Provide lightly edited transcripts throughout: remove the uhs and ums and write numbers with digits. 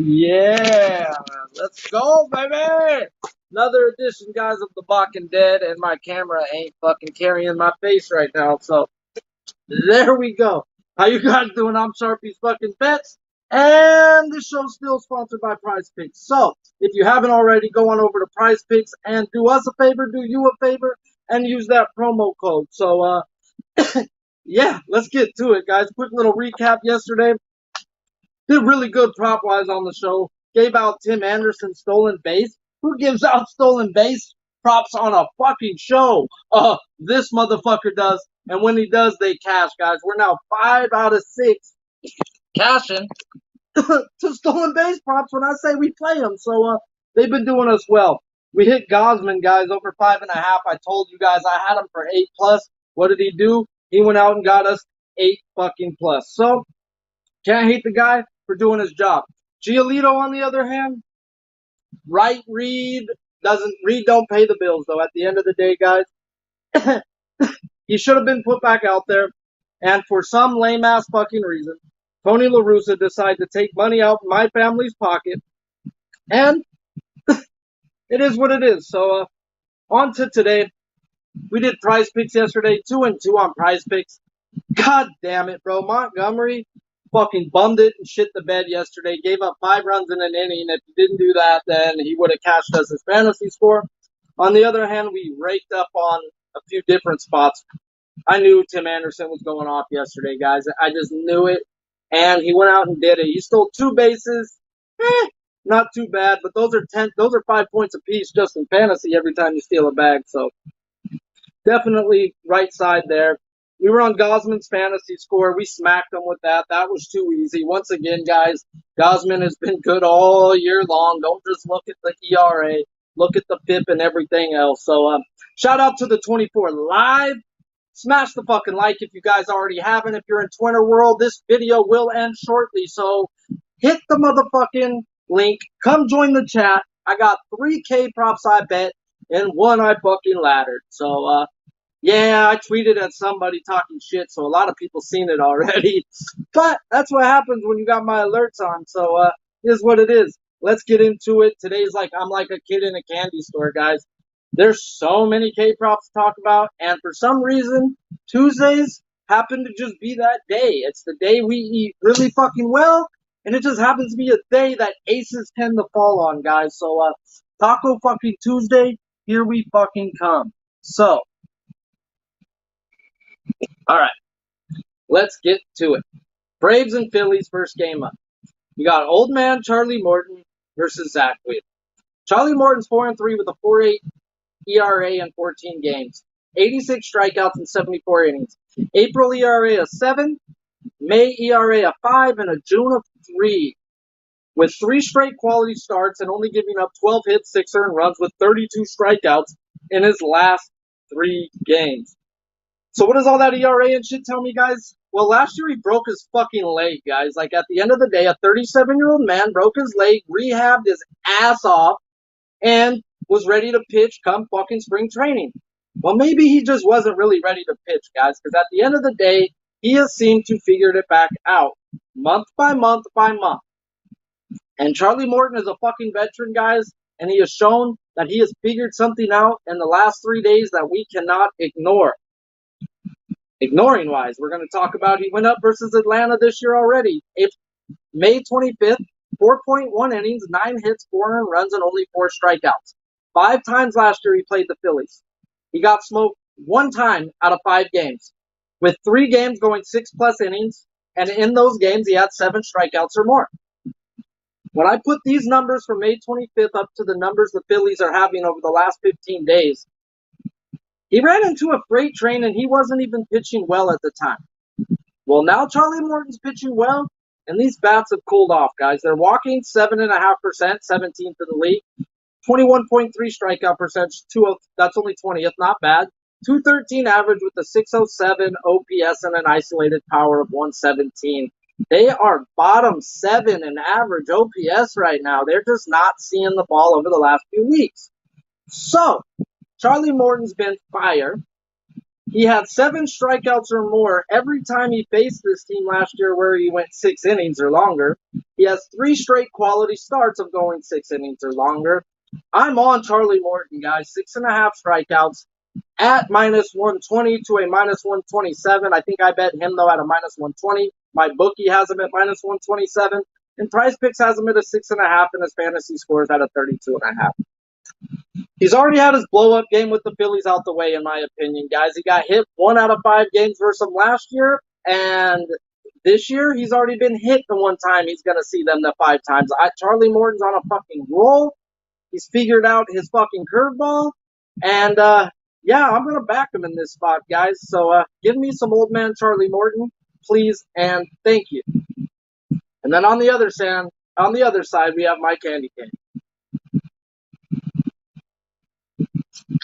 Yeah, let's go, baby. Another edition, guys, of the Balking Dead, and my camera ain't fucking carrying my face right now. So there we go. How you guys doing? I'm Sharpie's fucking Bets, and this show's still sponsored by PrizePicks. So if you haven't already, go on over to PrizePicks and do us a favor, do you a favor, and use that promo code. So yeah, let's get to it, guys. Quick little recap yesterday. Did really good prop wise on the show. Gave out Tim Anderson's stolen base. Who gives out stolen base props on a fucking show? This motherfucker does. And when he does, they cash, guys. We're now 5 out of 6 cashing to stolen base props when I say we play them. So they've been doing us well. We hit Gosman, guys, over 5.5. I told you guys I had him for 8 plus. What did he do? He went out and got us 8 fucking plus. So can't hate the guy for doing his job. Giolito, on the other hand, right read, don't pay the bills, though. At the end of the day, guys, he should have been put back out there. And for some lame-ass fucking reason, Tony La Russa decided to take money out of my family's pocket. And it is what it is. So on to today. We did PrizePicks yesterday, 2-2 on PrizePicks. God damn it, bro. Montgomery fucking bummed it and shit the bed yesterday. Gave up 5 runs in an inning. If he didn't do that, then he would have cashed us his fantasy score. On the other hand, we raked up on a few different spots. I knew Tim Anderson was going off yesterday, guys. I just knew it. And he went out and did it. He stole 2 bases. Not too bad, but those are 5 points apiece just in fantasy every time you steal a bag. So definitely right side there. We were on Gosman's fantasy score. We smacked him with that. That was too easy. Once again, guys, Gosman has been good all year long. Don't just look at the ERA. Look at the FIP and everything else. So shout out to the 24 Live. Smash the fucking like if you guys already haven't. If you're in Twitter world, this video will end shortly. So hit the motherfucking link. Come join the chat. I got 3K props I bet and 1 I fucking laddered. So yeah, I tweeted at somebody talking shit, so a lot of people seen it already. But that's what happens when you got my alerts on. So here's what it is. Let's get into it. Today's like I'm like a kid in a candy store, guys. There's so many K-props to talk about, and for some reason, Tuesdays happen to just be that day. It's the day we eat really fucking well, and it just happens to be a day that aces tend to fall on, guys. So Taco fucking Tuesday, here we fucking come. So all right, let's get to it. Braves and Phillies first game up. You got old man Charlie Morton versus Zach Wheeler. Charlie Morton's 4-3 with a 4.8 ERA in 14 games, 86 strikeouts in 74 innings. April ERA of 7, May ERA of 5, and a June of 3. With 3 straight quality starts and only giving up 12 hits, 6 earned runs with 32 strikeouts in his last 3 games. So what does all that ERA and shit tell me, guys? Well, last year he broke his fucking leg, guys. Like, at the end of the day, a 37-year-old man broke his leg, rehabbed his ass off, and was ready to pitch come fucking spring training. Well, maybe he just wasn't really ready to pitch, guys, because at the end of the day, he has seemed to figure it back out, month by month by month. And Charlie Morton is a fucking veteran, guys, and he has shown that he has figured something out in the last 3 days that we cannot ignore. Ignoring wise, we're going to talk about he went up versus Atlanta this year already. It's May 25th, 4.1 innings, 9 hits, 4 earned runs, and only 4 strikeouts. 5 times last year he played the Phillies. He got smoked 1 time out of 5 games, with 3 games going 6 plus innings, and in those games he had 7 strikeouts or more. When I put these numbers from May 25th up to the numbers the Phillies are having over the last 15 days, he ran into a freight train and he wasn't even pitching well at the time. Well, now Charlie Morton's pitching well, and these bats have cooled off, guys. They're walking 7.5%, 17th in the league. 21.3 strikeout percentage, that's only 20th, not bad. 213 average with a 607 OPS and an isolated power of 117. They are bottom 7 in average OPS right now. They're just not seeing the ball over the last few weeks. So Charlie Morton's been fire. He had 7 strikeouts or more every time he faced this team last year where he went 6 innings or longer. He has 3 straight quality starts of going 6 innings or longer. I'm on Charlie Morton, guys. 6.5 strikeouts at minus 120 to a minus 127. I think I bet him, though, at a minus 120. My bookie has him at minus 127. And PrizePicks has him at a 6.5, and his fantasy scores at a 32.5. He's already had his blow-up game with the Phillies out the way, in my opinion, guys. He got hit 1 out of 5 games versus them last year, and this year he's already been hit the 1 time. He's going to see them the 5 times. Charlie Morton's on a fucking roll. He's figured out his fucking curveball, and yeah, I'm going to back him in this spot, guys. So give me some old man Charlie Morton, please, and thank you. And then on the other side, we have my candy cane.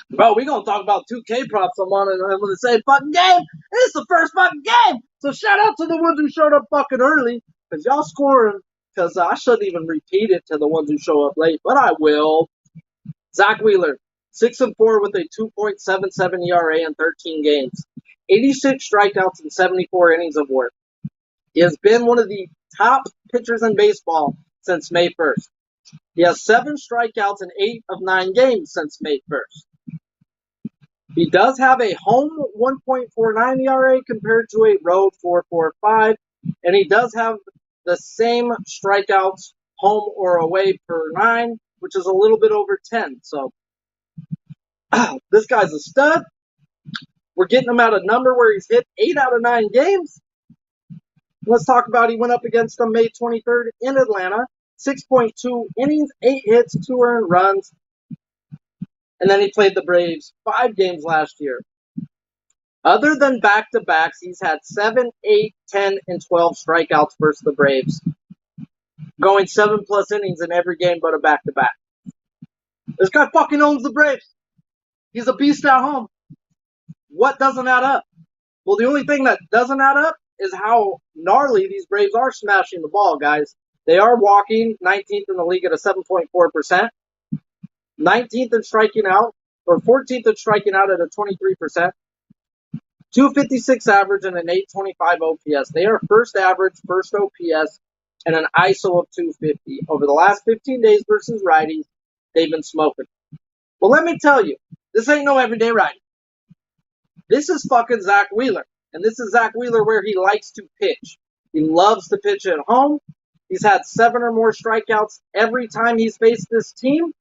Bro, we gonna talk about 2K props. I'm gonna say fucking game. It's the first fucking game. So shout out to the ones who showed up fucking early, cause y'all scoring. Cause I shouldn't even repeat it to the ones who show up late, but I will. Zach Wheeler, 6-4 with a 2.77 ERA in 13 games, 86 strikeouts and 74 innings of work. He has been one of the top pitchers in baseball since May 1st. He has 7 strikeouts in 8 of 9 games since May 1st. He does have a home 1.49 ERA compared to a road 4.45, and he does have the same strikeouts home or away per 9, which is a little bit over 10. So this guy's a stud. We're getting him at a number where he's hit 8 out of 9 games. Let's talk about he went up against them May 23rd in Atlanta. 6.2 innings, 8 hits, 2 earned runs. And then he played the Braves 5 games last year. Other than back-to-backs, he's had 7, 8, 10, and 12 strikeouts versus the Braves, going 7+ innings in every game but a back-to-back. This guy fucking owns the Braves. He's a beast at home. What doesn't add up? Well, the only thing that doesn't add up is how gnarly these Braves are smashing the ball, guys. They are walking 19th in the league at a 7.4%. 19th in striking out, or 14th in striking out at a 23%. 256 average and an 825 OPS. They are first average, first OPS, and an ISO of 250. Over the last 15 days versus righties, they've been smoking. Well, let me tell you, this ain't no everyday righty. This is fucking Zach Wheeler. And this is Zach Wheeler where he likes to pitch. He loves to pitch at home. He's had 7 or more strikeouts every time he's faced this team,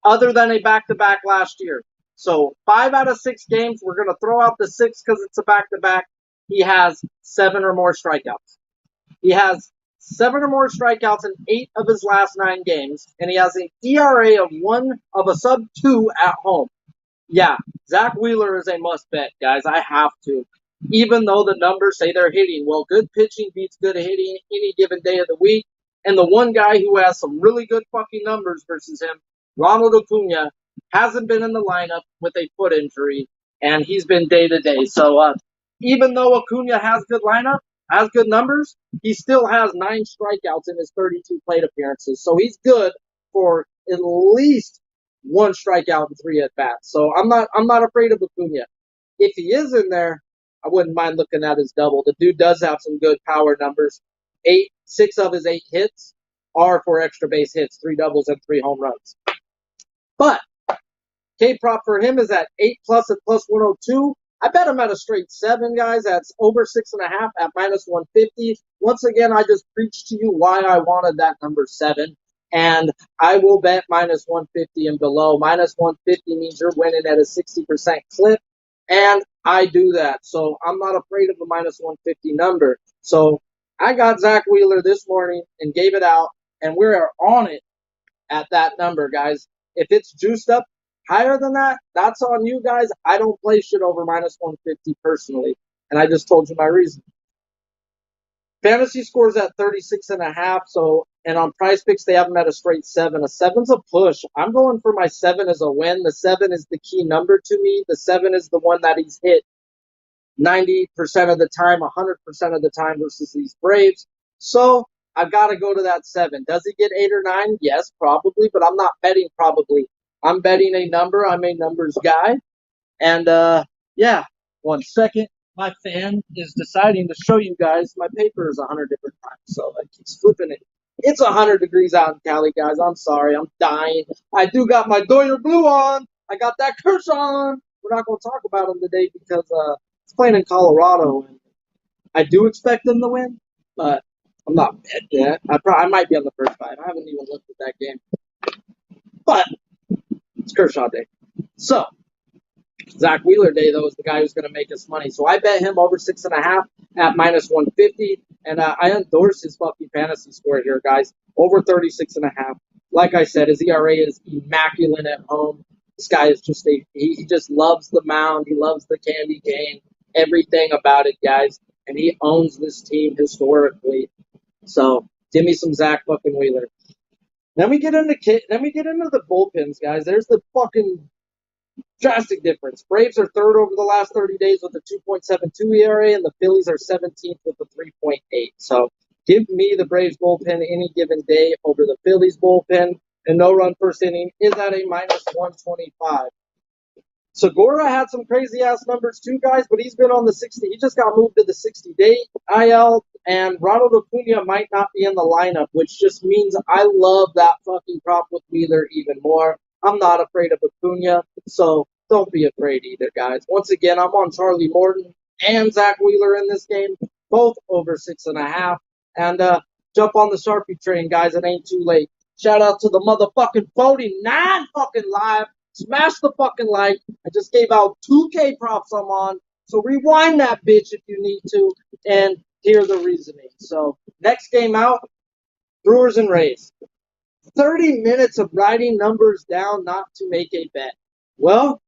other than a back-to-back last year. So 5 out of 6 games, we're going to throw out the 6 because it's a back-to-back. He has 7 or more strikeouts. He has 7 or more strikeouts in 8 of his last 9 games, and he has an ERA of a sub-2 at home. Yeah, Zach Wheeler is a must-bet, guys. I have to. Even though the numbers say they're hitting. Well, good pitching beats good hitting any given day of the week. And the one guy who has some really good fucking numbers versus him, Ronald Acuna, hasn't been in the lineup with a foot injury, and he's been day-to-day. So even though Acuna has good lineup, has good numbers, he still has 9 strikeouts in his 32 plate appearances. So he's good for at least 1 strikeout and 3 at-bats. So I'm not afraid of Acuna. If he is in there, I wouldn't mind looking at his double. The dude does have some good power numbers. 6 of his 8 hits are for extra base hits, 3 doubles and 3 home runs. But K-prop for him is at 8+ at plus 102. I bet him at a straight 7, guys. That's over 6.5 at minus 150. Once again, I just preached to you why I wanted that number 7. And I will bet minus 150 and below. Minus 150 means you're winning at a 60% clip. And I do that. So I'm not afraid of a minus 150 number. So I got Zach Wheeler this morning and gave it out. And we're on it at that number, guys. If it's juiced up higher than that, that's on you guys. I don't play shit over minus 150 personally. And I just told you my reason. Fantasy scores at 36.5. So, and on PrizePicks, they have them at a straight 7. A 7's a push. I'm going for my 7 as a win. The 7 is the key number to me. The 7 is the one that he's hit 90% of the time, 100% of the time versus these Braves. So I've got to go to that 7. Does he get 8 or 9? Yes, probably, but I'm not betting probably. I'm betting a number. I'm a numbers guy. And, yeah, 1 second. My fan is deciding to show you guys my paper is 100 different times, so I keep flipping it. It's 100 degrees out in Cali, guys. I'm sorry. I'm dying. I do got my Doyer Blue on. I got that Kirsch on. We're not going to talk about him today because it's playing in Colorado, and I do expect them to win, but I'm not bet yet. I might be on the first 5. I haven't even looked at that game, but it's Kershaw Day. So, Zach Wheeler Day, though, is the guy who's going to make us money. So I bet him over 6.5 at minus 150. And I endorse his fucking fantasy score here, guys. Over 36.5. Like I said, his ERA is immaculate at home. This guy is just he just loves the mound. He loves the candy cane. Everything about it, guys. And he owns this team historically. So give me some Zach fucking Wheeler. Then we get into the bullpens, guys. There's the fucking drastic difference. Braves are third over the last 30 days with a 2.72 ERA, and the Phillies are 17th with a 3.8. So give me the Braves bullpen any given day over the Phillies bullpen. And no run first inning is at a minus 125. Segura had some crazy ass numbers too, guys, but he's been on the 60. He just got moved to the 60-day IL, and Ronald Acuna might not be in the lineup, which just means I love that fucking prop with Wheeler even more. I'm not afraid of Acuna, so don't be afraid either, guys. Once again, I'm on Charlie Morton and Zach Wheeler in this game, both over 6.5. And jump on the Sharpie train, guys. It ain't too late. Shout out to the motherfucking 49 fucking live. Smash the fucking like. I just gave out 2K props I'm on. So rewind that bitch if you need to and hear the reasoning. So next game out, Brewers and Rays. 30 minutes of writing numbers down not to make a bet. Well,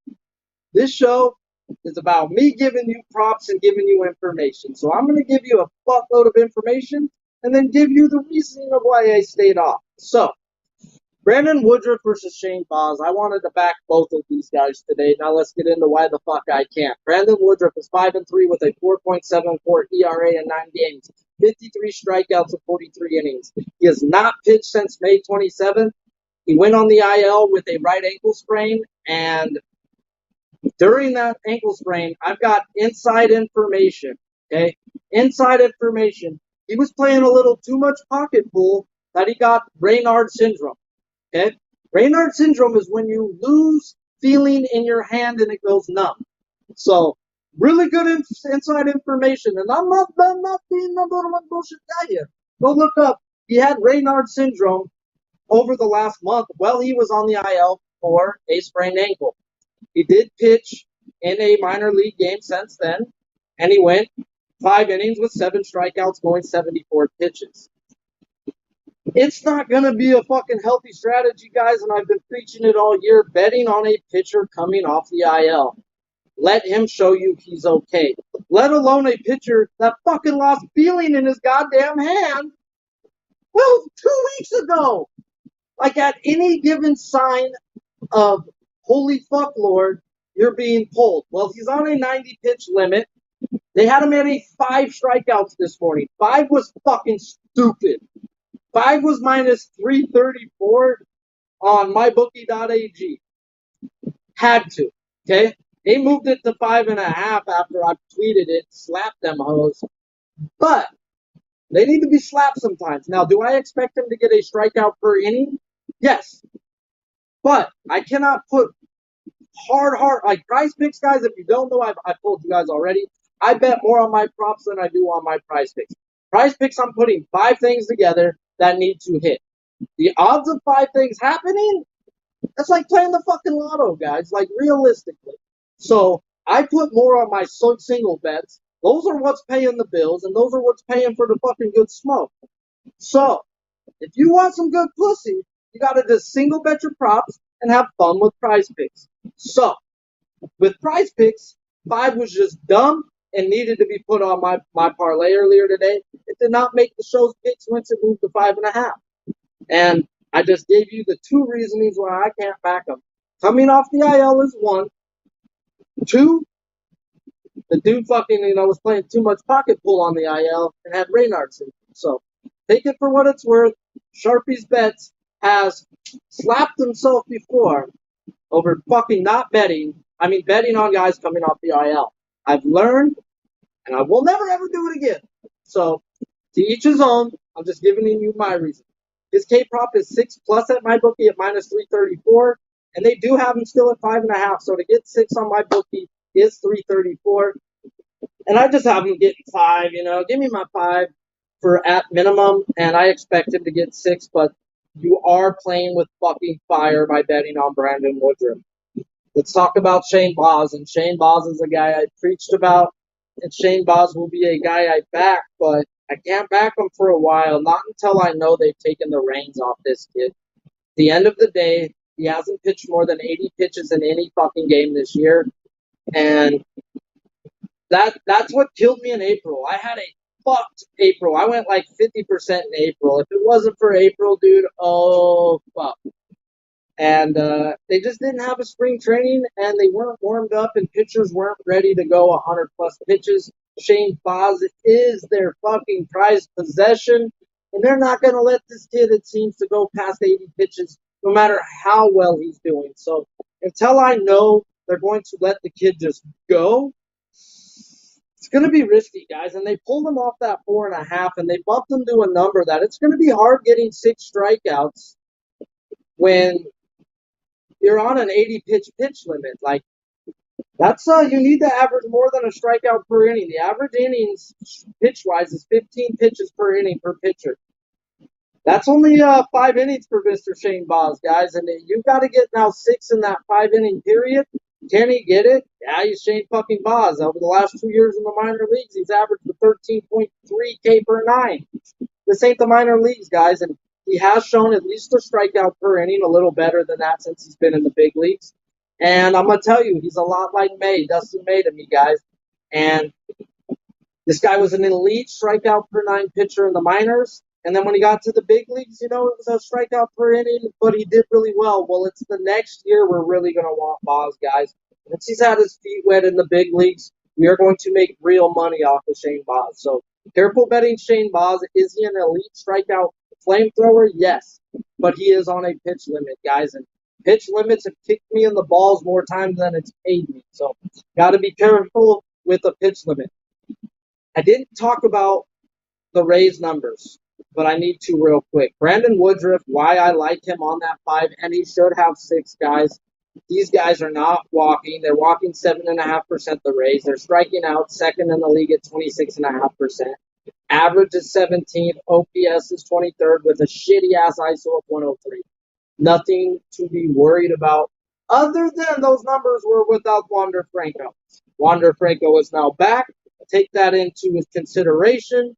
this show is about me giving you props and giving you information. So I'm going to give you a fuckload of information and then give you the reasoning of why I stayed off. So, Brandon Woodruff versus Shane Baz. I wanted to back both of these guys today. Now let's get into why the fuck I can't. Brandon Woodruff is 5-3 with a 4.74 ERA in 9 games, 53 strikeouts in 43 innings. He has not pitched since May 27th. He went on the IL with a right ankle sprain, and during that ankle sprain, I've got inside information. Okay, inside information. He was playing a little too much pocket pool that he got Raynaud syndrome. Okay? Raynaud syndrome is when you lose feeling in your hand and it goes numb. So, really good inside information. And I'm not being number one bullshit guy here. Go look up. He had Raynaud syndrome over the last month while he was on the IL for a sprained ankle. He did pitch in a minor league game since then, and he went 5 innings with 7 strikeouts, going 74 pitches. It's not going to be a fucking healthy strategy, guys, and I've been preaching it all year, betting on a pitcher coming off the IL. Let him show you he's okay. Let alone a pitcher that fucking lost feeling in his goddamn hand, well, 2 weeks ago. Like, at any given sign of, holy fuck, Lord, you're being pulled. Well, he's on a 90-pitch limit. They had him at 5 strikeouts this morning. 5 was fucking stupid. 5 was minus 334 on mybookie.ag. Had to. Okay? They moved it to 5.5 after I tweeted it. Slapped them hoes. But they need to be slapped sometimes. Now, do I expect them to get a strikeout per inning? Yes. But I cannot put hard, like PrizePicks, guys. If you don't know, I've told you guys already. I bet more on my props than I do on my PrizePicks. PrizePicks, I'm putting 5 things together that need to hit. The odds of 5 things happening, that's like playing the fucking lotto, guys, like realistically. So I put more on my single bets. Those are what's paying the bills, and those are what's paying for the fucking good smoke. So if you want some good pussy, you got to just single bet your props and have fun with PrizePicks. So with PrizePicks, 5 was just dumb and needed to be put on my parlay earlier today. It did not make the show's picks once it moved to 5.5. And I just gave you the 2 reasonings why I can't back them. Coming off the IL is 1. 2, the dude fucking, was playing too much pocket pool on the IL and had Raynaud syndrome. So take it for what it's worth. Sharpie's Bets has slapped himself before over fucking not betting. I mean, betting on guys coming off the IL. I've learned, and I will never ever do it again. So, to each his own. I'm just giving you my reason. His K prop is 6+ at my bookie at minus 334, and they do have him still at 5.5. So to get 6 on my bookie is 334, and I just have him getting 5. Give me my 5 for at minimum, and I expect him to get 6. But you are playing with fucking fire by betting on Brandon Woodruff. Let's talk about Shane Baz. And Shane Baz is a guy I preached about. And Shane Baz will be a guy I back, but I can't back him for a while. Not until I know they've taken the reins off this kid. At the end of the day, he hasn't pitched more than 80 pitches in any fucking game this year. And that's what killed me in April. I had a fucked April. I went like 50% in April. If it wasn't for April, dude, oh, fuck. And they just didn't have a spring training, and they weren't warmed up, and pitchers weren't ready to go 100-plus pitches. Shane Baz is their fucking prized possession, and they're not going to let this kid, it seems, to go past 80 pitches, no matter how well he's doing. So until I know they're going to let the kid just go, it's going to be risky, guys. And they pulled him off that 4.5, and they bumped him to a number that it's going to be hard getting 6 strikeouts when you're on an 80 pitch limit. Like, that's you need to average more than a strikeout per inning. The average innings pitch wise is 15 pitches per inning per pitcher. That's only 5 innings for Mr. Shane Baz, guys, and you've got to get now 6 in that 5-inning period. Can he get it? Yeah, he's Shane fucking Baz. Over the last 2 years in the minor leagues, he's averaged 13.3 K per 9. This ain't the minor leagues, guys, and he has shown at least a strikeout per inning, a little better than that since he's been in the big leagues. And I'm going to tell you, he's a lot like Dustin May to me, guys. And this guy was an elite strikeout per 9 pitcher in the minors. And then when he got to the big leagues, it was a strikeout per inning, but he did really well. Well, it's the next year we're really going to want Baz, guys. Once he's had his feet wet in the big leagues, we are going to make real money off of Shane Baz. So careful betting Shane Baz. Is he an elite strikeout flamethrower? Yes, but he is on a pitch limit, guys, and pitch limits have kicked me in the balls more times than it's paid me. So got to be careful with a pitch limit. I didn't talk about the Rays numbers, but I need to real quick. Brandon Woodruff, why I like him on that 5, and he should have 6, guys. These guys are not walking. They're walking 7.5%, the Rays. They're striking out second in the league at 26.5%. Average is 17th. OPS is 23rd with a shitty-ass ISO of 103. Nothing to be worried about other than those numbers were without Wander Franco. Wander Franco is now back. Take that into consideration.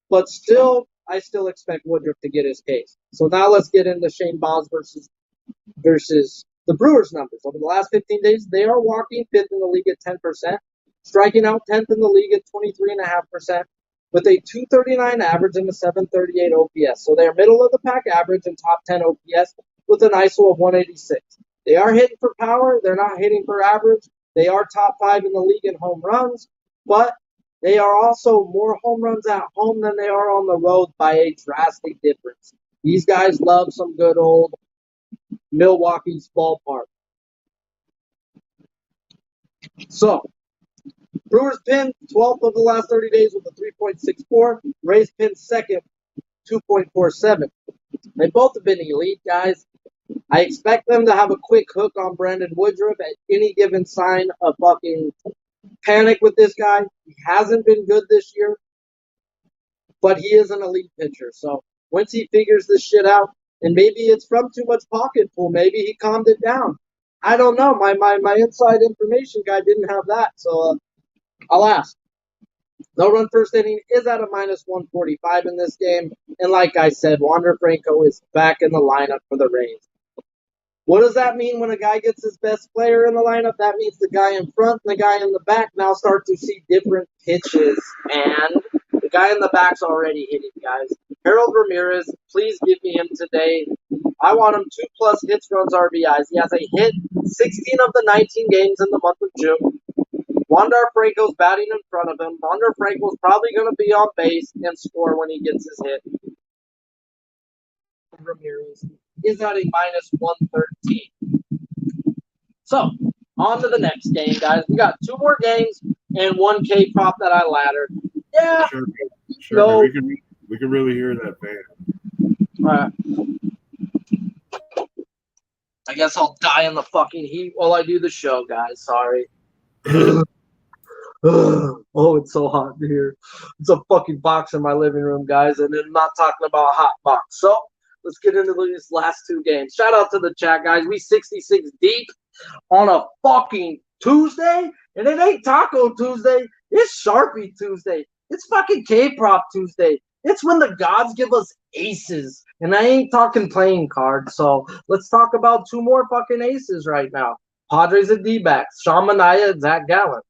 But still, I still expect Woodruff to get his case. So now let's get into Shane Baz versus the Brewers numbers. Over the last 15 days, they are walking 5th in the league at 10%, striking out 10th in the league at 23.5%, with a 239 average and a 738 OPS. So they're middle of the pack average and top 10 OPS with an ISO of 186. They are hitting for power. They're not hitting for average. They are top 5 in the league in home runs, but they are also more home runs at home than they are on the road by a drastic difference. These guys love some good old Milwaukee's ballpark. So, Brewers pinned 12th of the last 30 days with a 3.64. Rays pinned 2nd, 2.47. They both have been elite, guys. I expect them to have a quick hook on Brandon Woodruff at any given sign of fucking panic with this guy. He hasn't been good this year, but he is an elite pitcher. So once he figures this shit out, and maybe it's from too much pocket pull, maybe he calmed it down. I don't know. My inside information guy didn't have that, so I'll ask. No run first inning is at a minus 145 in this game. And like I said, Wander Franco is back in the lineup for the Rays. What does that mean when a guy gets his best player in the lineup? That means the guy in front and the guy in the back now start to see different pitches. And the guy in the back's already hitting, guys. Harold Ramirez, please give me him today. I want him 2+ hits, runs, RBIs. He has a hit 16 of the 19 games in the month of June. Wander Franco's batting in front of him. Wander Franco's probably going to be on base and score when he gets his hit. Ramirez is at a minus 113. So, on to the next game, guys. We got 2 more games, and 1K prop that I laddered. Yeah. Sure. No. We can really hear that fan. All right. I guess I'll die in the fucking heat while I do the show, guys. Sorry. Oh, it's so hot in here. It's a fucking box in my living room, guys, and I'm not talking about a hot box. So let's get into these last two games. Shout out to the chat, guys. We 66 deep on a fucking Tuesday, and it ain't Taco Tuesday. It's Sharpie Tuesday. It's fucking K-Prop Tuesday. It's when the gods give us aces, and I ain't talking playing cards. So let's talk about two more fucking aces right now. Padres and D-backs. Sean Manaea and Zach Gallen.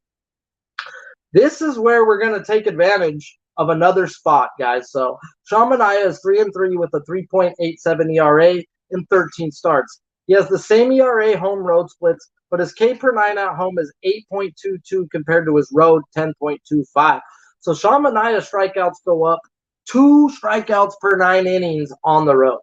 This is where we're going to take advantage of another spot, guys. So Sean Manaea is 3-3 with a 3.87 ERA in 13 starts. He has the same ERA home road splits, but his K per 9 at home is 8.22 compared to his road 10.25. So Sean Manaea strikeouts go up 2 strikeouts per 9 innings on the road.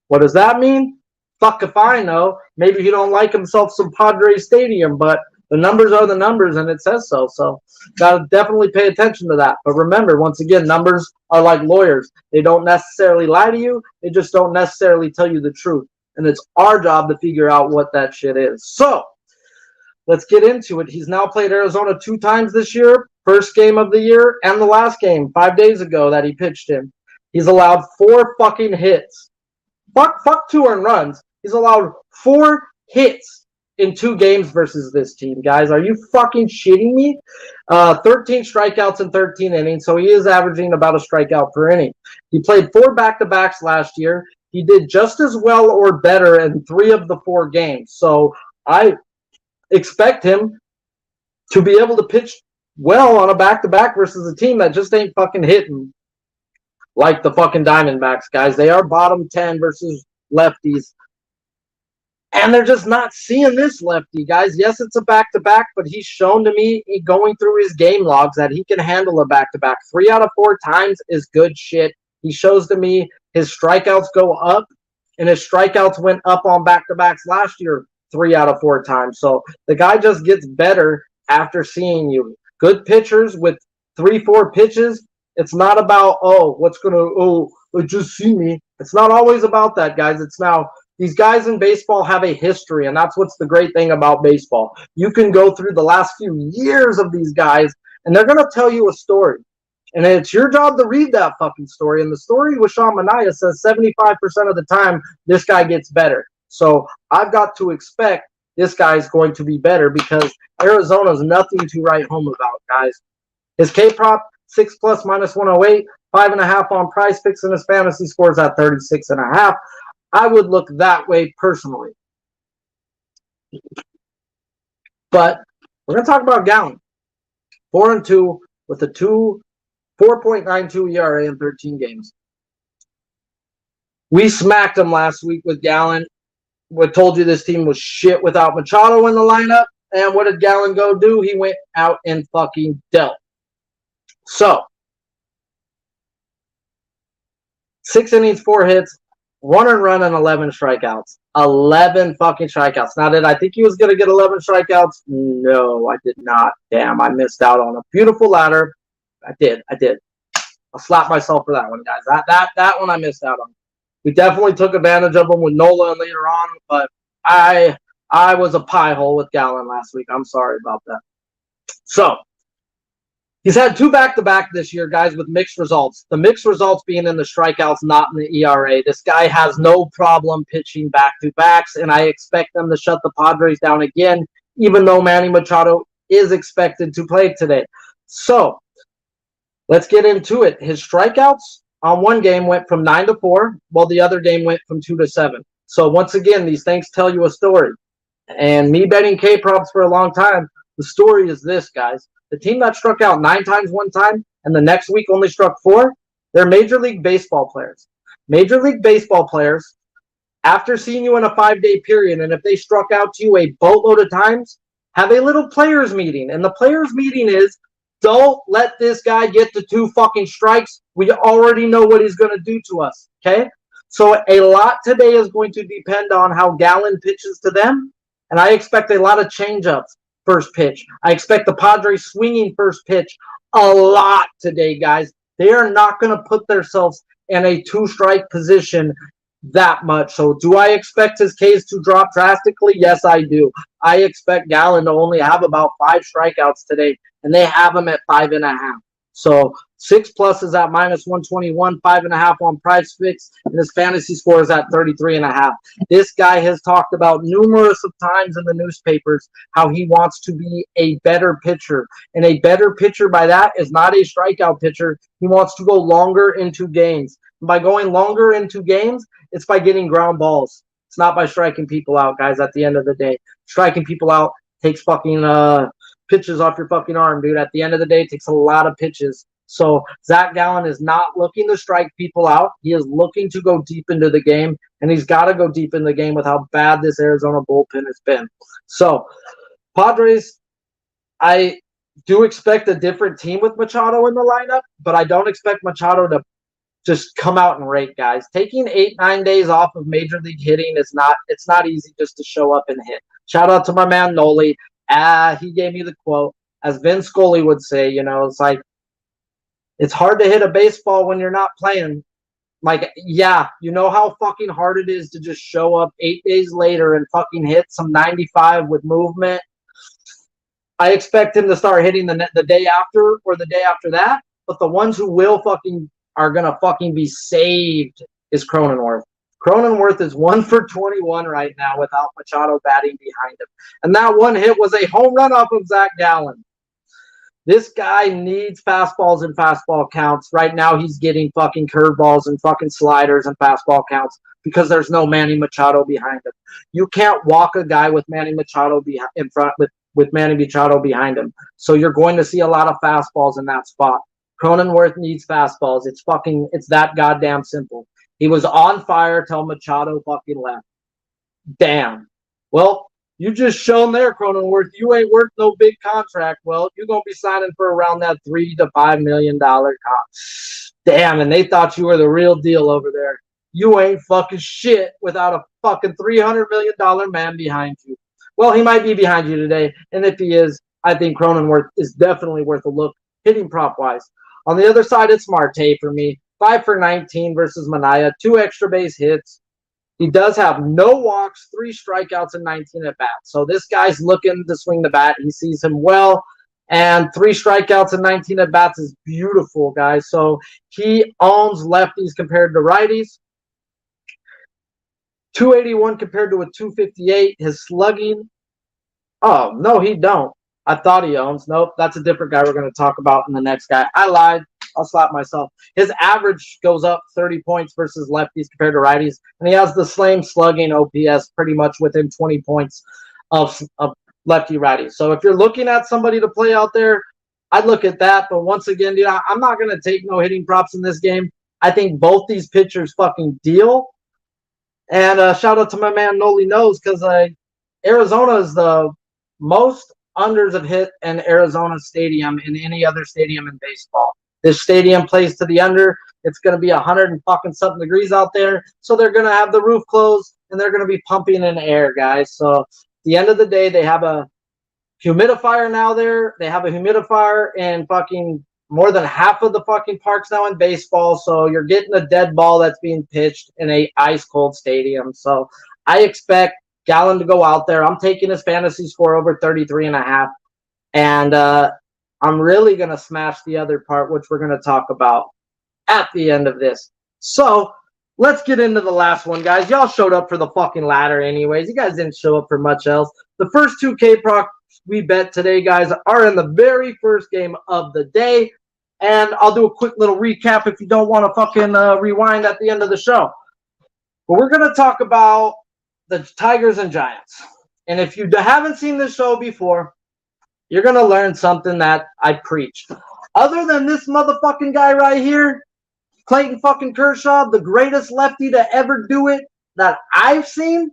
What does that mean? Fuck if I know. Maybe he don't like himself some Padres Stadium, but the numbers are the numbers, and it says so. So got to definitely pay attention to that. But remember, once again, numbers are like lawyers. They don't necessarily lie to you. They just don't necessarily tell you the truth. And it's our job to figure out what that shit is. So let's get into it. He's now played Arizona 2 times this year. First game of the year and the last game 5 days ago that he pitched in. He's allowed 4 fucking hits. Fuck 2 earned runs. He's allowed 4 hits in 2 games versus this team, guys. Are you fucking shitting me? 13 strikeouts in 13 innings, so he is averaging about a strikeout per inning. He played 4 back-to-backs last year. He did just as well or better in 3 of the 4 games. So I expect him to be able to pitch well on a back-to-back versus a team that just ain't fucking hitting like the fucking Diamondbacks, guys. They are bottom 10 versus lefties. And they're just not seeing this lefty, guys. Yes, it's a back-to-back, but he's shown to me going through his game logs that he can handle a back-to-back. 3 out of 4 times is good shit. He shows to me his strikeouts go up, and his strikeouts went up on back-to-backs last year 3 out of 4 times. So the guy just gets better after seeing you. Good pitchers with 3-4 pitches. It's not about, just see me. It's not always about that, guys. It's now, these guys in baseball have a history, and that's what's the great thing about baseball. You can go through the last few years of these guys, and they're going to tell you a story. And it's your job to read that fucking story. And the story with Sean Manaea says 75% of the time, this guy gets better. So I've got to expect this guy's going to be better because Arizona's nothing to write home about, guys. His K-prop, 6+ minus 108, 5.5 on PrizePicks, and his fantasy scores at 36.5. I would look that way personally. But we're going to talk about Gallen. 4-2 with a 4.92 ERA in 13 games. We smacked him last week with Gallen. We told you this team was shit without Machado in the lineup. And what did Gallen go do? He went out and fucking dealt. So, 6 innings, 4 hits, 1 earned run, and 11 strikeouts. 11 fucking strikeouts. Now, did I think he was going to get 11 strikeouts? No, I did not. Damn, I missed out on a beautiful ladder. I did. I'll slap myself for that one, guys. That one I missed out on. We definitely took advantage of him with Nola later on, but I was a pie hole with Gallen last week. I'm sorry about that. So, he's had 2 back-to-back this year, guys, with mixed results. The mixed results being in the strikeouts, not in the ERA. This guy has no problem pitching back-to-backs, and I expect them to shut the Padres down again, even though Manny Machado is expected to play today. So, let's get into it. His strikeouts on one game went from 9 to 4, while the other game went from 2 to 7. So, once again, these things tell you a story. And me betting K-props for a long time, the story is this, guys. The team that struck out 9 times one time and the next week only struck 4, they're Major League Baseball players. Major League Baseball players, after seeing you in a 5-day period, and if they struck out to you a boatload of times, have a little players meeting. And the players meeting is, don't let this guy get to 2 fucking strikes. We already know what he's going to do to us, okay? So a lot today is going to depend on how Gallen pitches to them, and I expect a lot of change-ups. first pitch. I expect the Padres swinging first pitch a lot today, guys. They are not going to put themselves in a two-strike position that much. So do I expect his Ks to drop drastically? Yes, I do. I expect Gallen to only have about 5 strikeouts today, and they have him at 5.5. So 6+ is at -121, 5.5 on PrizePicks, and his fantasy score is at 33.5. This guy has talked about numerous of times in the newspapers how he wants to be a better pitcher. And a better pitcher by that is not a strikeout pitcher. He wants to go longer into games. And by going longer into games, it's by getting ground balls. It's not by striking people out, guys, at the end of the day. Striking people out takes fucking pitches off your fucking arm, dude. At the end of the day, it takes a lot of pitches. So Zach Gallen is not looking to strike people out. He is looking to go deep into the game, and he's got to go deep in the game with how bad this Arizona bullpen has been. So Padres, I do expect a different team with Machado in the lineup, but I don't expect Machado to just come out and rake, guys. Taking 8-9 days off of major league hitting it's not easy just to show up and hit. Shout out to my man Noli. He gave me the quote. As Vin Scully would say, it's like, it's hard to hit a baseball when you're not playing. Like, yeah, you know how fucking hard it is to just show up 8 days later and fucking hit some 95 with movement. I expect him to start hitting the day after or the day after that, but the ones who are going to fucking be saved is Cronenworth. Cronenworth is 1 for 21 right now without Machado batting behind him. And that one hit was a home run off of Zach Gallen. This guy needs fastballs and fastball counts. Right now he's getting fucking curveballs and fucking sliders and fastball counts because there's no Manny Machado behind him. You can't walk a guy with Manny Machado in front with Manny Machado behind him. So you're going to see a lot of fastballs in that spot. Cronenworth needs fastballs. It's that goddamn simple. He was on fire till Machado fucking left. Damn. Well, you just shown there, Cronenworth, you ain't worth no big contract. Well, you're going to be signing for around that $3 to $5 million contract. Damn, and they thought you were the real deal over there. You ain't fucking shit without a fucking $300 million man behind you. Well, he might be behind you today, and if he is, I think Cronenworth is definitely worth a look hitting prop-wise. On the other side, it's Marte for me. 5 for 19 versus Manaea. 2 extra base hits. He does have no walks, 3 strikeouts, and 19 at-bats. So this guy's looking to swing the bat. He sees him well. And 3 strikeouts and 19 at-bats is beautiful, guys. So he owns lefties compared to righties. 281 compared to a 258. His slugging. Oh, no, he don't. I thought he owns. Nope, that's a different guy we're going to talk about in the next guy. I lied. I'll slap myself. His average goes up 30 points versus lefties compared to righties, and he has the same slugging OPS pretty much within 20 points of lefty righties. So if you're looking at somebody to play out there, I'd look at that. But once again, dude, I'm not going to take no hitting props in this game. I think both these pitchers fucking deal. And shout out to my man Noli Knows because Arizona is the most unders have hit in Arizona Stadium in any other stadium in baseball. This stadium plays to the under. It's going to be 100-something degrees out there. So they're going to have the roof closed, and they're going to be pumping in air, guys. So at the end of the day, they have a humidifier now there. They have a humidifier in fucking more than half of the fucking parks now in baseball. So you're getting a dead ball that's being pitched in a ice-cold stadium. So I expect Gallen to go out there. I'm taking his fantasy score over 33.5. And I'm really going to smash the other part, which we're going to talk about at the end of this. So let's get into the last one, guys. Y'all showed up for the fucking ladder anyways. You guys didn't show up for much else. The first 2K props we bet today, guys, are in the very first game of the day. And I'll do a quick little recap if you don't want to fucking rewind at the end of the show. But we're going to talk about the Tigers and Giants. And if you haven't seen this show before, you're going to learn something that I preach. Other than this motherfucking guy right here, Clayton fucking Kershaw, the greatest lefty to ever do it that I've seen,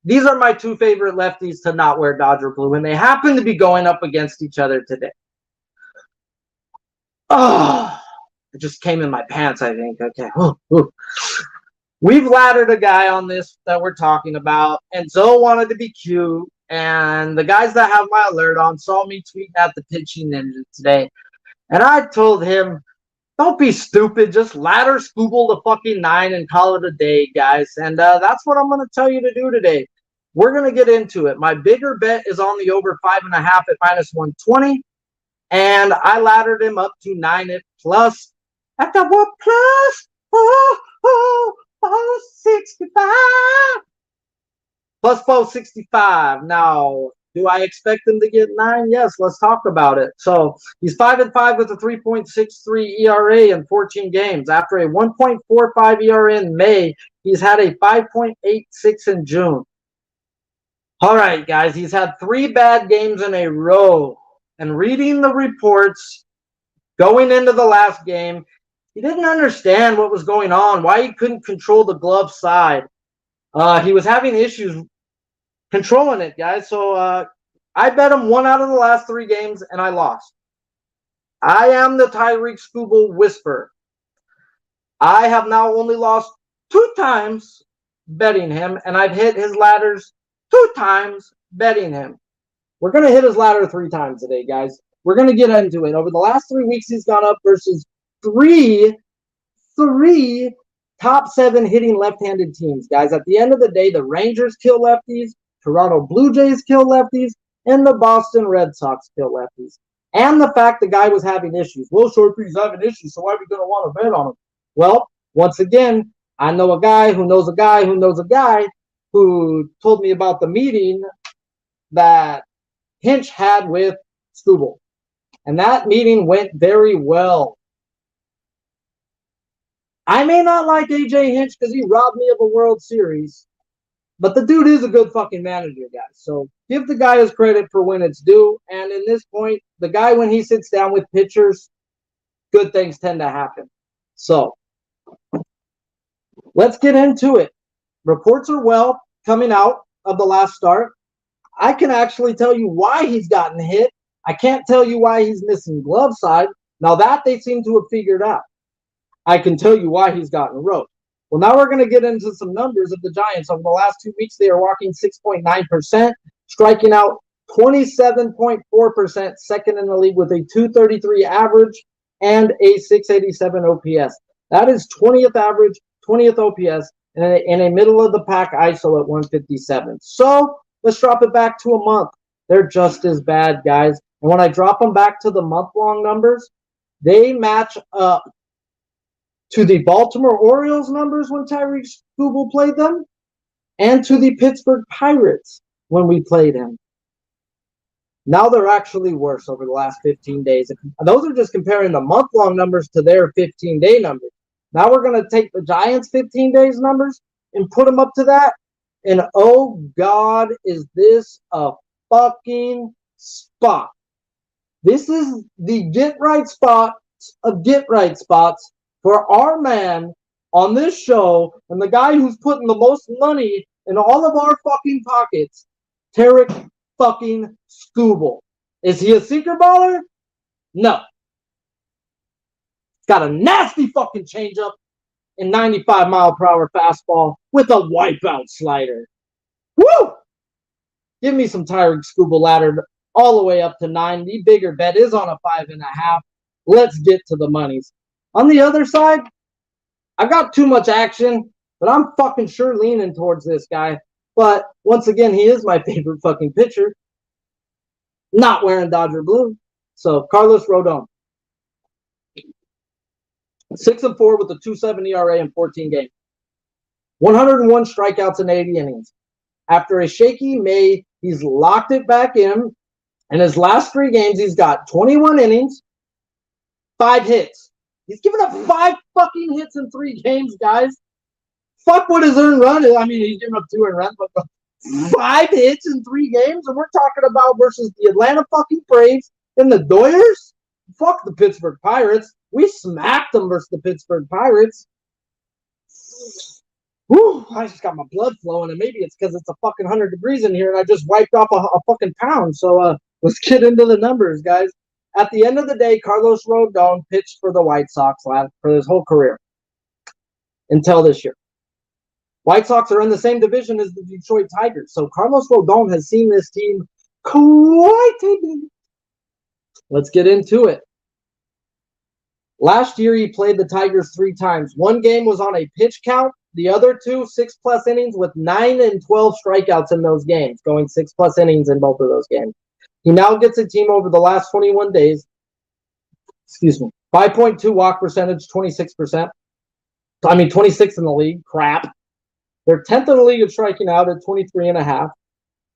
these are my 2 favorite lefties to not wear Dodger blue, and they happen to be going up against each other today. Oh, it just came in my pants, I think. Okay. Ooh. We've laddered a guy on this that we're talking about, and Zoe wanted to be cute And the guys that have my alert on saw me tweeting at the pitching ninja today. And I told him, don't be stupid. Just ladder Scooble to fucking 9 and call it a day, guys. And that's what I'm going to tell you to do today. We're going to get into it. My bigger bet is on the over 5.5 at minus 120. And I laddered him up to 9 at plus. At the what plus? Oh, 65. Plus 465. Now, do I expect him to get 9? Yes, let's talk about it. So he's 5-5 with a 3.63 ERA in 14 games. After a 1.45 ERA in May, he's had a 5.86 in June. All right, guys, he's had 3 bad games in a row. And reading the reports going into the last game, he didn't understand what was going on, why he couldn't control the glove side. He was having issues controlling it, guys. So I bet him 1 out of the last 3 games, and I lost. I am the Tyreek Scooble whisperer. I have now only lost 2 times betting him, and I've hit his ladders 2 times betting him. We're going to hit his ladder 3 times today, guys. We're going to get into it. Over the last 3 weeks, he's gone up versus three top 7 hitting left-handed teams, guys. At the end of the day, the Rangers kill lefties, Toronto Blue Jays kill lefties, and the Boston Red Sox kill lefties. And the fact the guy was having issues. Will Shortby's having issues, so why are we going to want to bet on him? Well, once again, I know a guy who knows a guy who knows a guy who told me about the meeting that Hinch had with Scooble. And that meeting went very well. I may not like AJ Hinch because he robbed me of a World Series, but the dude is a good fucking manager, guys. So give the guy his credit for when it's due. And in this point, the guy, when he sits down with pitchers, good things tend to happen. So let's get into it. Reports are well coming out of the last start. I can actually tell you why he's gotten hit. I can't tell you why he's missing glove side. Now that they seem to have figured out. I can tell you why he's gotten roped. Well, now we're going to get into some numbers of the Giants. Over the last 2 weeks, they are walking 6.9%, striking out 27.4%, second in the league with a 233 average and a 687 OPS. That is 20th average, 20th OPS, and a middle of the pack ISO at 157. So let's drop it back to a month. They're just as bad, guys. And when I drop them back to the month-long numbers, they match up to the Baltimore Orioles numbers when Tyreek Scooble played them, and to the Pittsburgh Pirates when we played him. Now they're actually worse over the last 15 days. Those are just comparing the month-long numbers to their 15-day numbers. Now we're going to take the Giants' 15 days numbers and put them up to that. And oh God, is this a fucking spot. This is the get-right spot of get-right spots for our man on this show, and the guy who's putting the most money in all of our fucking pockets, Tarek fucking Scooble. Is he a sinker baller? No. Got a nasty fucking changeup and 95-mile-per-hour fastball with a wipeout slider. Woo! Give me some Tyreek Scooble laddered all the way up to 9. The bigger bet is on a 5.5. Let's get to the monies. On the other side, I got too much action, but I'm fucking sure leaning towards this guy. But once again, he is my favorite fucking pitcher. Not wearing Dodger blue. So Carlos Rodon. 6-4 with a 2.7 ERA in 14 games. 101 strikeouts in 80 innings. After a shaky May, he's locked it back in. In his last 3 games, he's got 21 innings, 5 hits. He's given up 5 fucking hits in 3 games, guys. Fuck what his earned run is. I mean, he's given up 2 earned runs, but 5 hits in 3 games, and we're talking about versus the Atlanta fucking Braves and the Doyers? Fuck the Pittsburgh Pirates. We smacked them versus the Pittsburgh Pirates. Whew, I just got my blood flowing, and maybe it's because it's a fucking 100 degrees in here, and I just wiped off a fucking pound. So let's get into the numbers, guys. At the end of the day, Carlos Rodon pitched for the White Sox for his whole career until this year. White Sox are in the same division as the Detroit Tigers. So Carlos Rodon has seen this team quite a bit. Let's get into it. Last year, he played the Tigers 3 times. One game was on a pitch count. The other 2, 6+ innings with 9 and 12 strikeouts in those games, going 6+ innings in both of those games. He now gets a team over the last 21 days. 5.2 walk percentage, 26%. 26 in the league. Crap. They're 10th in the league at striking out at 23.5.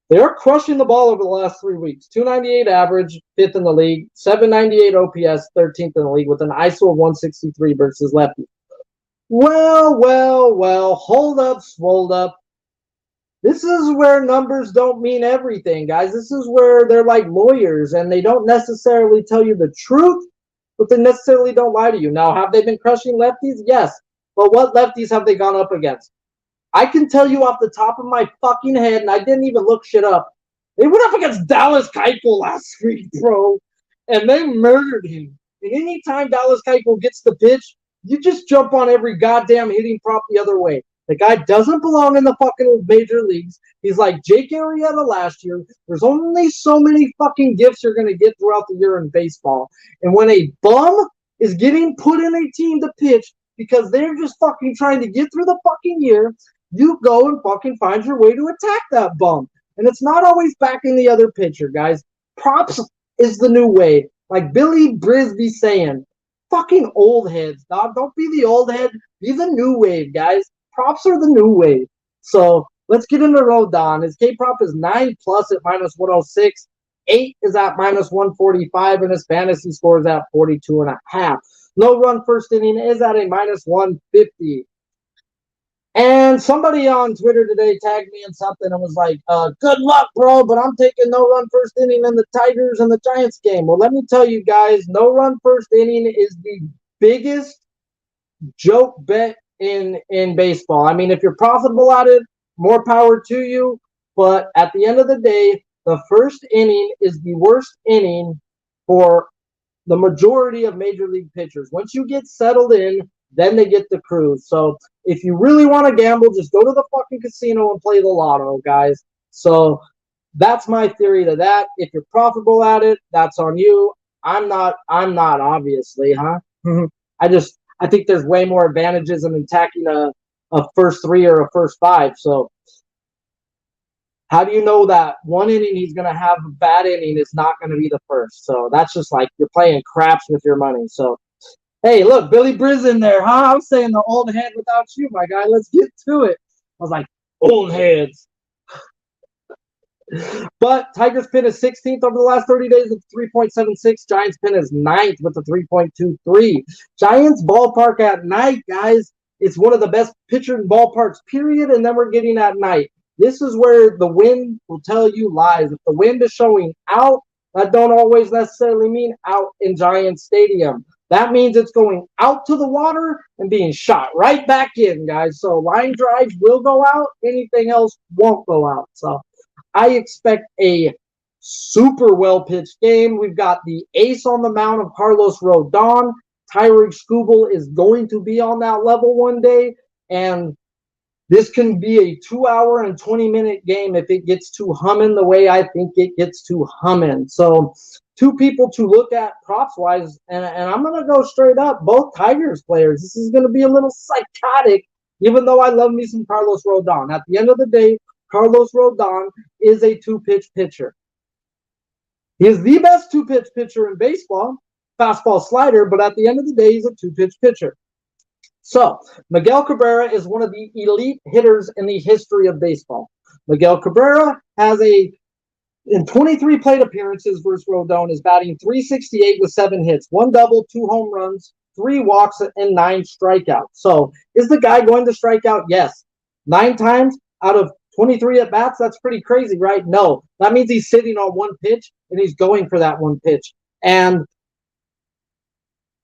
They are crushing the ball over the last 3 weeks. 298 average, 5th in the league. 798 OPS, 13th in the league with an ISO of 163 versus lefty. Well, hold up, swolled up. This is where numbers don't mean everything, guys. This is where they're like lawyers and they don't necessarily tell you the truth, but they necessarily don't lie to you. Now, have they been crushing lefties? Yes. But what lefties have they gone up against? I can tell you off the top of my fucking head, and I didn't even look shit up. They went up against Dallas Keuchel last week, bro, and they murdered him. And anytime Dallas Keuchel gets the pitch, you just jump on every goddamn hitting prop the other way. The guy doesn't belong in the fucking major leagues. He's like Jake Arrieta last year. There's only so many fucking gifts you're going to get throughout the year in baseball. And when a bum is getting put in a team to pitch because they're just fucking trying to get through the fucking year, you go and fucking find your way to attack that bum. And it's not always backing the other pitcher, guys. Props is the new way. Like Billy Brisby saying, fucking old heads, dog. Don't be the old head. Be the new wave, guys. Props are the new wave. So let's get into Rodon. His K-prop is 9+ at -106. 8 is at -145, and his fantasy score is at 42.5. No run first inning is at a -150. And somebody on Twitter today tagged me in something and was like, good luck, bro, but I'm taking no run first inning in the Tigers and the Giants game. Well, let me tell you guys, no run first inning is the biggest joke bet in baseball. I mean, if you're profitable at it, more power to you. But at the end of the day, the first inning is the worst inning for the majority of major league pitchers. Once you get settled in, then they get the cruise. So if you really want to gamble, just go to the fucking casino and play the lotto, guys. So that's my theory to that. If you're profitable at it, that's on you. I'm not obviously, huh? I think there's way more advantages in attacking a first 3 or a first 5. So how do you know that one inning he's going to have a bad inning is not going to be the first? So that's just like you're playing craps with your money. So hey, look, Billy Briz in there, huh? I was saying the old head without you, my guy. Let's get to it. I was like, old heads. But Tigers pin is 16th over the last 30 days with 3.76. Giants pin is 9th with a 3.23. Giants ballpark at night, guys. It's one of the best pitcher ballparks, period. And then we're getting at night. This is where the wind will tell you lies. If the wind is showing out, that don't always necessarily mean out in Giants Stadium. That means it's going out to the water and being shot right back in, guys. So line drives will go out. Anything else won't go out. So I expect a super well-pitched game. We've got the ace on the mound of Carlos Rodon. Tyreek Skubal is going to be on that level one day. And this can be a 2-hour and 20-minute game if it gets to humming the way I think it gets to humming. So 2 people to look at props-wise, and I'm going to go straight up, both Tigers players. This is going to be a little psychotic, even though I love me some Carlos Rodon. At the end of the day, Carlos Rodon is a 2-pitch pitcher. He is the best 2-pitch pitcher in baseball, fastball slider, but at the end of the day, he's a 2-pitch pitcher. So, Miguel Cabrera is one of the elite hitters in the history of baseball. Miguel Cabrera has in 23 plate appearances versus Rodon, is batting .368 with 7 hits, 1 double, 2 home runs, 3 walks, and 9 strikeouts. So, is the guy going to strike out? Yes. 9 times out of 23 at-bats? That's pretty crazy, right? No. That means he's sitting on 1 pitch, and he's going for that 1 pitch. And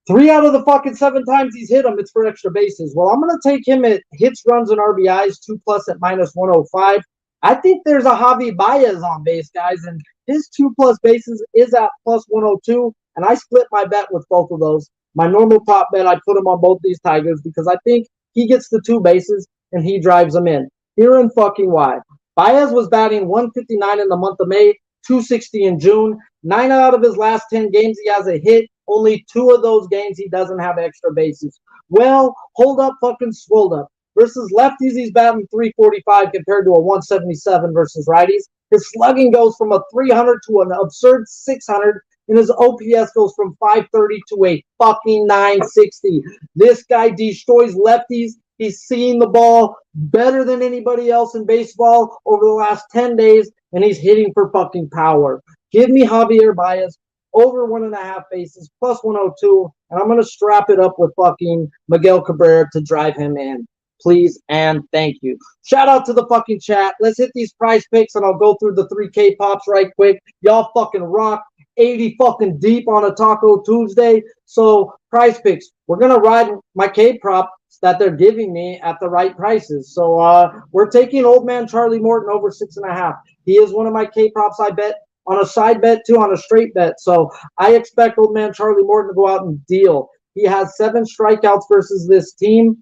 3 out of the fucking 7 times he's hit him, it's for extra bases. Well, I'm going to take him at hits, runs, and RBIs, 2+ at -105. I think there's a Javi Baez on base, guys, and his 2+ bases is at +102, and I split my bet with both of those. My normal prop bet, I put him on both these Tigers because I think he gets the 2 bases. and he drives them in. Here and fucking why. Baez was batting 159 in the month of May, 260 in June. 9 out of his last 10 games, he has a hit. Only 2 of those games, he doesn't have extra bases. Well, hold up, fucking swolled up. Versus lefties, he's batting 345 compared to a 177 versus righties. His slugging goes from a 300 to an absurd 600, and his OPS goes from 530 to a fucking 960. This guy destroys lefties. He's seeing the ball better than anybody else in baseball over the last 10 days, and he's hitting for fucking power. Give me Javier Baez over 1.5 bases plus 102, and I'm going to strap it up with fucking Miguel Cabrera to drive him in. Please and thank you. Shout out to the fucking chat. Let's hit these prize picks, and I'll go through the 3K pops right quick. Y'all fucking rock. 80 fucking deep on a Taco Tuesday. So prize picks, we're going to ride my K prop that they're giving me at the right prices. So we're taking old man Charlie Morton over 6.5. He is one of my K props. I bet on a side bet too, on a straight bet. So I expect old man Charlie Morton to go out and deal. He has 7 strikeouts versus this team.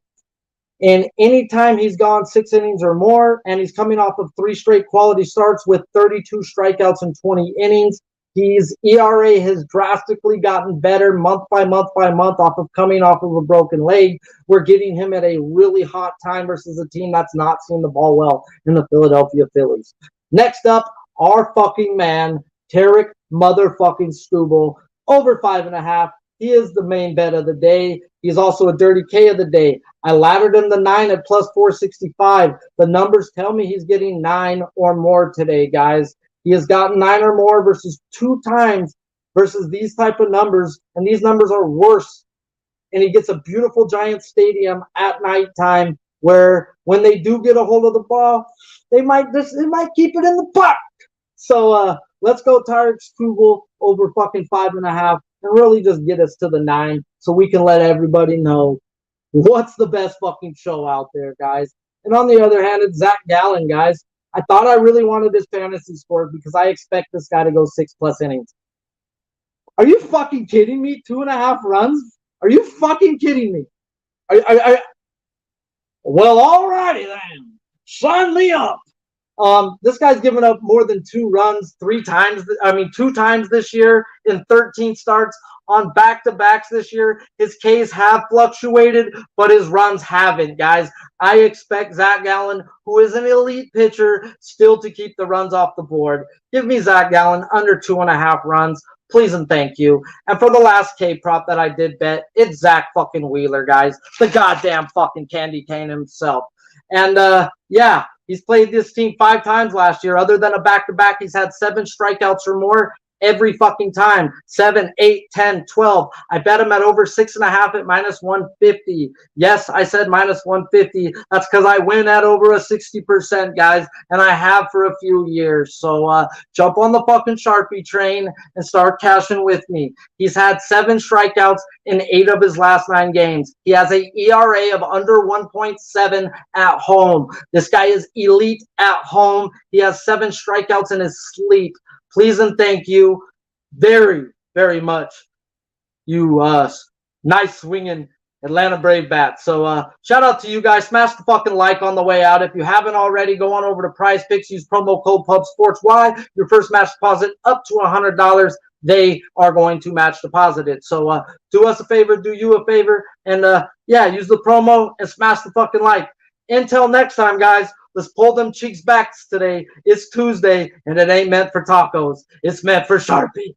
And anytime he's gone 6 innings or more, and he's coming off of 3 straight quality starts with 32 strikeouts in 20 innings, his ERA has drastically gotten better month by month by month coming off of a broken leg. We're getting him at a really hot time versus a team that's not seeing the ball well in the Philadelphia Phillies. Next up, our fucking man, Tarek motherfucking Skubal, over 5.5. He is the main bet of the day. He's also a dirty K of the day. I laddered him the 9 at plus 465. The numbers tell me he's getting 9 or more today, guys. He has gotten 9 or more versus 2 times versus these type of numbers, and these numbers are worse. And he gets a beautiful Giant Stadium at nighttime where when they do get a hold of the ball, they might keep it in the park. So let's go Tarek Skubal over fucking 5.5 and really just get us to the 9 so we can let everybody know what's the best fucking show out there, guys. And on the other hand, it's Zach Gallen, guys. I thought I really wanted this fantasy score because I expect this guy to go 6+ innings. Are you fucking kidding me? 2.5 runs? Are you fucking kidding me? Well, alrighty then. Sign me up. This guy's given up more than 2 runs 2 times this year in 13 starts on back-to-backs this year. His Ks have fluctuated, but his runs haven't, guys. I expect Zach Gallen, who is an elite pitcher, still to keep the runs off the board. Give me Zach Gallen under 2.5 runs. Please and thank you. And for the last K prop that I did bet, it's Zach fucking Wheeler, guys. The goddamn fucking candy cane himself. And yeah, he's played this team 5 times last year. Other than a back-to-back, he's had 7 strikeouts or more every fucking time. 7, 8, 10, 12. I bet him at over 6.5 at minus 150. Yes, I said minus 150. That's because I win at over a 60%, guys, and I have for a few years. So jump on the fucking Sharpie train and start cashing with me. He's had 7 strikeouts in 8 of his last 9 games. He has a ERA of under 1.7 at home. This guy is elite at home. He has 7 strikeouts in his sleep. Please and thank you very, very much, you nice swinging Atlanta Brave bats. So shout out to you guys. Smash the fucking like on the way out. If you haven't already, go on over to PrizePicks. Use promo code PubSportsY. Your first match deposit up to $100. They are going to match deposit it. So do us a favor, do you a favor, and yeah, use the promo and smash the fucking like. Until next time, guys. Let's pull them cheeks back today. It's Tuesday, and it ain't meant for tacos. It's meant for Sharpie.